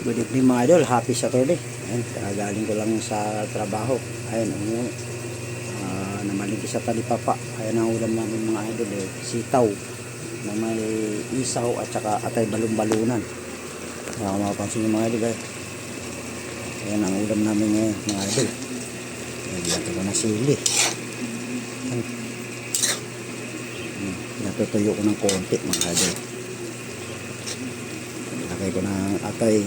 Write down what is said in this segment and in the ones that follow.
Good evening mga idol, happy Saturday. Ayan, kagaling ko lang sa trabaho. Ayan, namalingki sa talipapa. Ayan ang ulam namin mga idol, sitaw na may isaw at saka atay balon-balunan. Kaya kung mapapansin yung mga idol, ayan ang ulam namin ngayon mga idol. Nilagyan ko na sili. Ayan. Natutuyo ko ng konti mga idol. Nilagay ko ng atay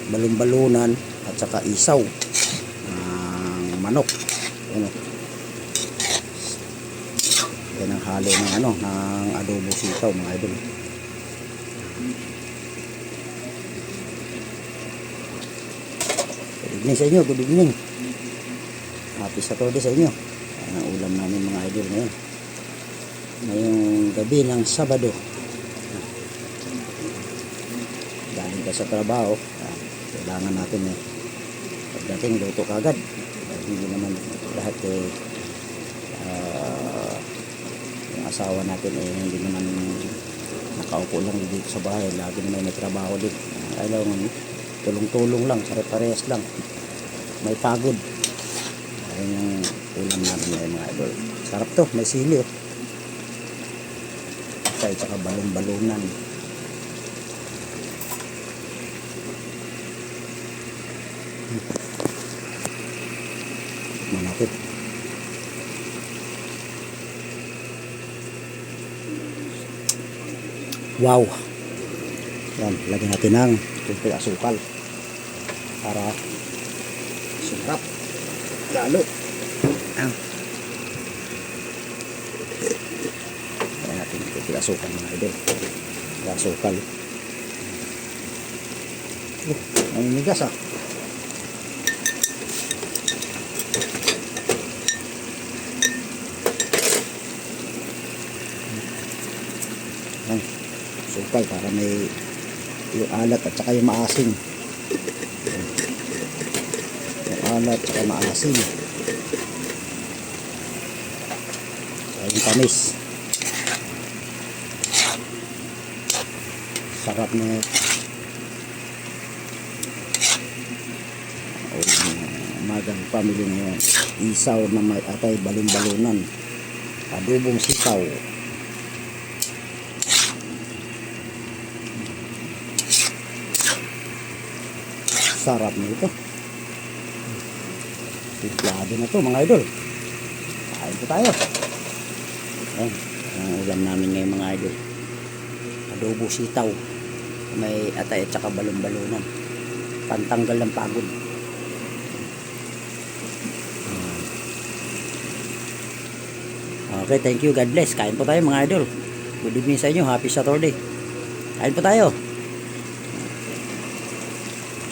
balon-balunan at saka isaw ng manok. Ano? Yan ang halo ng ng adobo sitaw mga idol. Good evening sa inyo, good evening. Happy Saturday sa inyo. Yan ang ulam namin mga idol ngayon. Ngayong gabi ng Sabado. Galing ka sa trabaho, kailangan natin pagdating luto kagad. Hindi naman lahat yung asawa natin hindi naman nakaupo lang dito sa bahay, lagi naman may trabaho din. Kailangan tulong-tulong lang, pare-parehas lang, may pagod. Ayun yung ulam natin ngayon mga idol. Sarap to, may sili kaya tsaka balon-balunan. Manapit. Wow. Yan, lagyan natin ng kunting asukal para sarap lalo. Lagyan natin kunting asukal mga idol. Asukal. Ang migas sukal para may yung alat at saka yung maasim. Yung alat at saka maasim. Yung tamis. Sarap na magang family ngayon. Isaw na may atay balon-balunan. Adobong sitaw. Sarap nito. Simplado na to mga idol. Kain po tayo. Ayan, ang ulam namin ngayon mga idol. Adobo sitaw. May atay at saka balon-balunan. Pantanggal ng pagod. Okay, thank you. God bless. Kain po tayo mga idol. Good evening sa inyo. Happy Saturday. Kain po tayo.